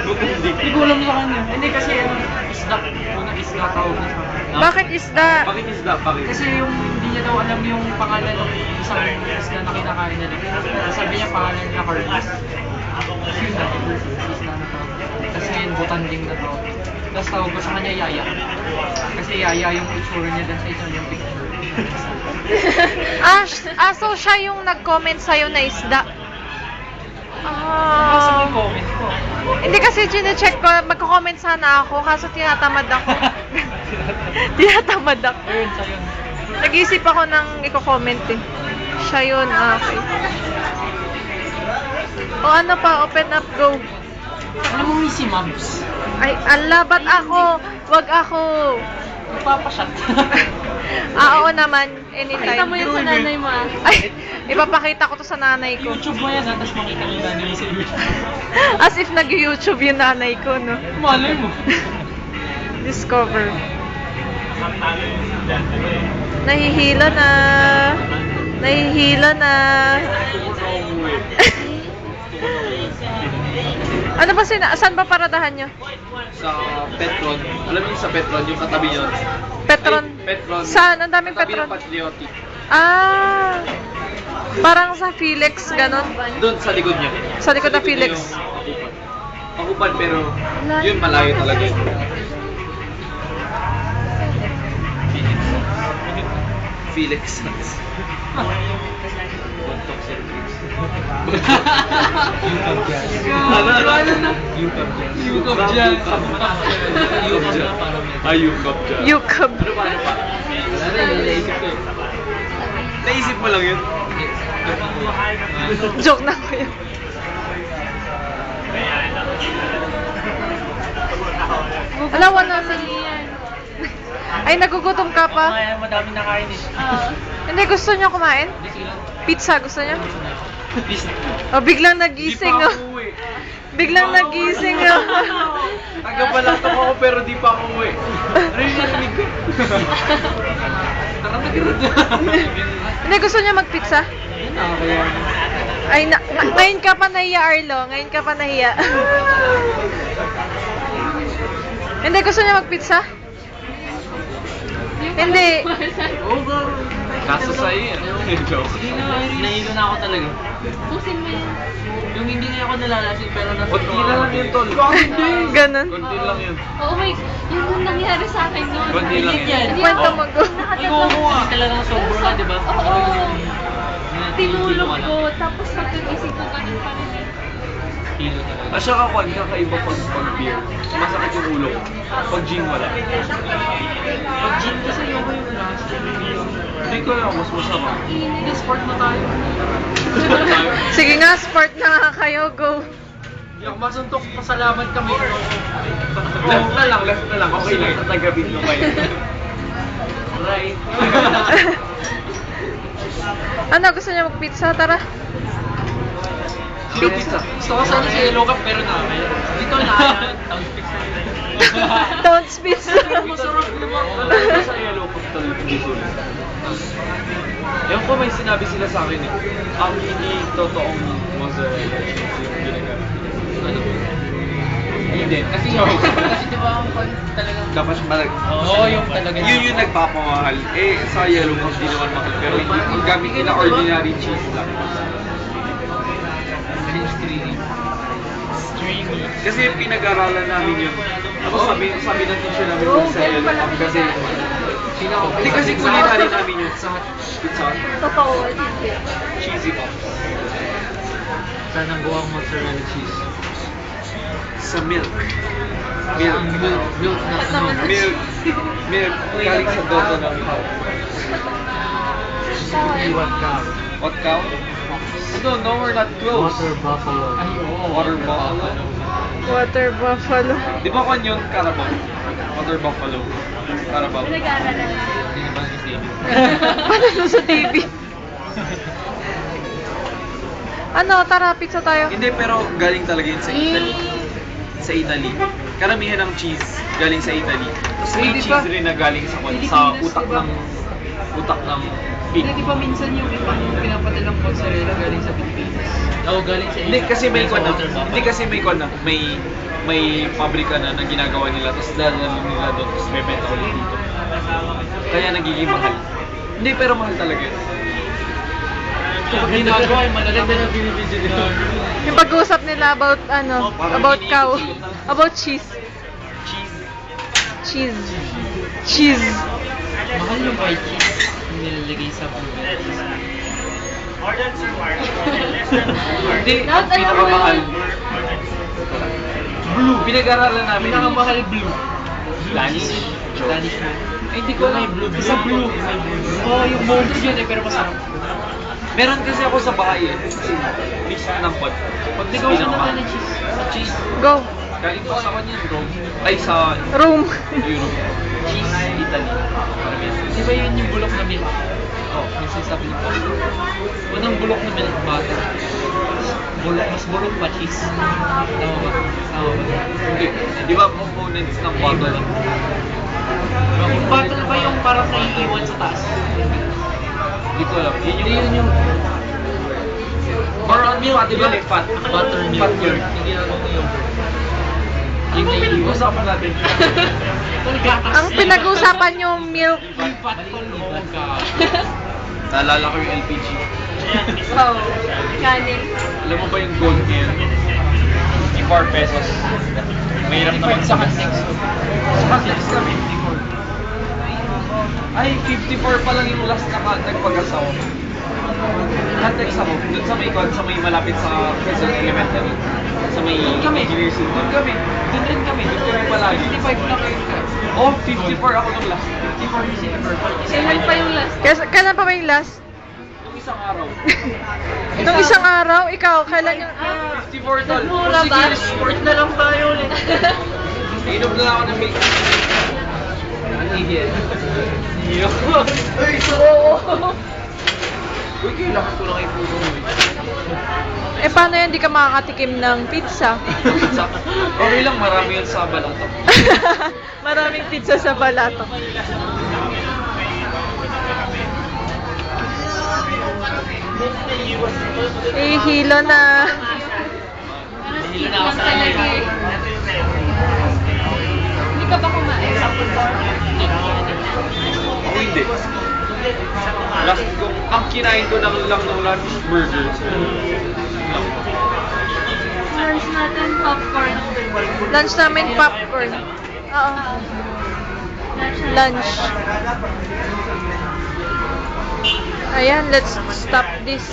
Hindi ko alam sa kanya. Hindi kasi isda. Unang isda tawag niya sa kanya. Bakit isda? Bakit isda? Bakit? Kasi yung hindi niya daw alam yung pangalan ng isang isda na kinakain nila. Sabi niya pangalan niya Carlos. Yun na, isda na tawag. Kasi ngayon butanding na tawag. Tapos tawag ko sa kanya Yaya. Kasi Yaya yung itsura niya dun sa isang yung picture. So siya yung nag-comment sa'yo na isda. Nasa may comment ko. Hindi kasi chine-check ko, magko-comment sana ako, kaso tinatamad ako. Tinatamad ako. Ayun, sa'yo. Nag-isip ako ng i-comment eh. Siya yun, okay. O ano pa, open up, go. Alam mo si Mabs? Ay, ala, ba't ako? Wag ako. Nagpapashot. Oo naman, anytime. Kita mo yun sa nanay mo ah. Ay, ipapakita ko to sa nanay ko. YouTube mo yan ha, tapos makita mo yung nanay mo sa YouTube. As if nag-YouTube yung nanay ko, no? Malay mo. Discover. Nahihila na. Nahihila na. Ano ba saan ba paradahan nyo? Sa Petron. Alam niyo sa Petron, yung katabi yun. Petron? Ay, Petron. Saan? Ang daming Katabi Petron. ng Patriotic. Ah! Parang sa Felix, ganon. Doon sa likod niya. Sa likod ng niya Felix. yung Pakupan, pero yun malayo talaga yun. Felix. Bontok si Felix. YouTube dyan. YouTube dyan. Yukab. Ano pa? Wala na, naisip ko eh. Naisip mo lang yun? Joke na ko yun. Ala, wala na. Ay, nagugutom ka pa? Kaya madami na kain eh. Hindi, gusto niyo kumain? Hindi sila. Pizza, gusto niyo? Please. Oh, biglang nagising, Di pa oh. ako uwi. Biglang nagising, oh. Taga-balatok ako pero di pa ako uwi. Ano yung narinig ko? Nakatagirad na. Hindi, gusto niya magpizza? Yun na, kaya. Ay, ngayon ka pa nahiya, Arlo. Ngayon ka pa nahiya. Hindi, gusto niya magpizza? Hindi. Kaso sa'yo yan. Joke. Hindi na, nahilo na ako talaga. Pusin mo yan. Yung hindi na ako nalalasing pero nasa Konti na lang yun, tol. Ganon. Konti lang yun. Oo, may, yun yung nangyari sa akin noon. Konti lang yun. Kwento mo, go. Hindi talagang sober ka, di ba? Oo. Tinulog Kilo ka lang. ko, tapos pagkagising ko, ganun pa rin eh. Kilo talaga. Asya ka, Kwan, kakaiba pag beer. Masakit yung ulo ko. Pag gin wala. Pag gym kasi yung last. Hindi ko lang, mas masarap. Hindi, sport na tayo. Sige nga, sport na nga kayo, go. Hindi ako masuntok, pasalamat kami. Left na lang, left na lang. Okay lang, tatagabit mo kayo. Right. Ano, gusto niya magpizza? Tara. Pizza. Gusto ko sana sa Yellow Cup pero na. Dito na. Town fix na yun. Don't spit. Masarap naman. Wala sa yellow cup talaga dito. Ewan ko, may sinabi sila sa akin eh. Ang hindi totoong mozzarella cheese yung ginagamit. Ano po? Hindi. Kasi di ba ang talagang... Dapat malag... Oo, yung talaga. Yun yung nagpapamahal. Eh, sa yellow cup di naman mahal. Pero hindi. Ang gamit nila ordinary cheese lang. Stringy. Kasi pinag-aralan namin yun. Tapos sabi ng teacher namin yun sa yellow cup kasi... Hindi kasi culinary namin yun sa pizza. Totoo, hindi. Cheesy cups. Saan ang buwang mozzarella cheese? Sa milk. Milk. Milk na ano? Milk. Milk. Galing sa doto ng cow. What cow? What cow? No, we're not close. Water buffalo. Ay, oo. Water buffalo. Water buffalo. Di ba kung yun, Carabao? Water buffalo. Carabao. Pinag-aaralan na. Hindi na ba si David? Paano sa TV? Ano, tara, pizza tayo. Hindi, pero galing talaga yun sa Italy. Sa Italy. Karamihan ng cheese galing sa Italy. Tapos may cheese rin na galing sa utak ng Big. Hindi ba minsan yung ibang pinapadalang mozzarella galing sa Pilipinas? Oo, galing sa Hindi kasi may kon na. Hindi kasi may kon na. May pabrika na ginagawa nila tapos dadalhin nila doon tapos bebenta ulit dito. Kaya nagiging mahal. Hindi pero mahal talaga yun. Kapag ginagawa ay malalagay na binibidyo nila. Yung pag-uusap nila about, ano, about cow. About cheese. Cheese. Cheese. Mahal yung white cheese yung nilalagay sa blue. Hindi, ang pinakamahal. Blue. Pinag-aralan namin. Pinakamahal blue. Danish. Danish na. Eh, hindi ko alam. Isa blue. Oo, yung molded yun eh, pero masarap. Meron kasi ako sa bahay eh. Mix ng pod. Pag negosyo naman ng cheese. Cheese. Go. Galing pa sa kanya, bro. Ay, sa Room. Europe. Cheese, Italy. Di ba yun yung bulok na milk? Oo, yung sinasabi niyo po. Unang bulok na milk butter. Mas bulok pa cheese. Tama ba? Tama ba? Hindi. Di ba components ng bottle? Yung bottle ba yung parang naiiwan sa taas? Hindi ko alam. Yun Hindi yung... yun yung... Or on milk, di ba? Fat. Buttermilk. Fat yun. Hindi ako yung... Yung pinag-usapan natin. Ang pinag-usapan yung milk. Fat ko libad ka. Naalala ko yung LPG. Oh, kanin. Alam mo ba yung gold ngayon? 54 pesos. Mahirap naman Sa Hatex. Sa Hatex kami. Ay, 54 pa lang yung last na nagpag-asawa. Hatex ako. Doon sa may kwan, sa may malapit sa Quezon Elementary. Sa may engineer school. Doon kami. Doon rin kami. Doon kami palagi. 55 na kayo ka. Oh, 54 ako nung last. 54 yung silver. Kailan pa yung last? Kailan pa ba yung last? Nung isang araw. Itong isang araw, ikaw, kailan yung... 54 tol. Mura ba? Sige, sport na lang tayo ulit. Inom na lang ako ng milk. Ang ihiyan. Iyo. Ay, Oo. Uy, kailangan ko lang ipuno mo Eh, paano yan? Di ka makakatikim ng pizza. Okay lang, marami yun sa balata. Maraming pizza sa balato. Eh, hilo na. Hilo na ako sa Talaga eh. Hindi ka ba kumain? Ako hindi. Last ko, ang kinain ko lang ng lunch burger. Lunch natin, popcorn. Lunch namin, popcorn. Oo. Lunch. Ayan, let's stop this.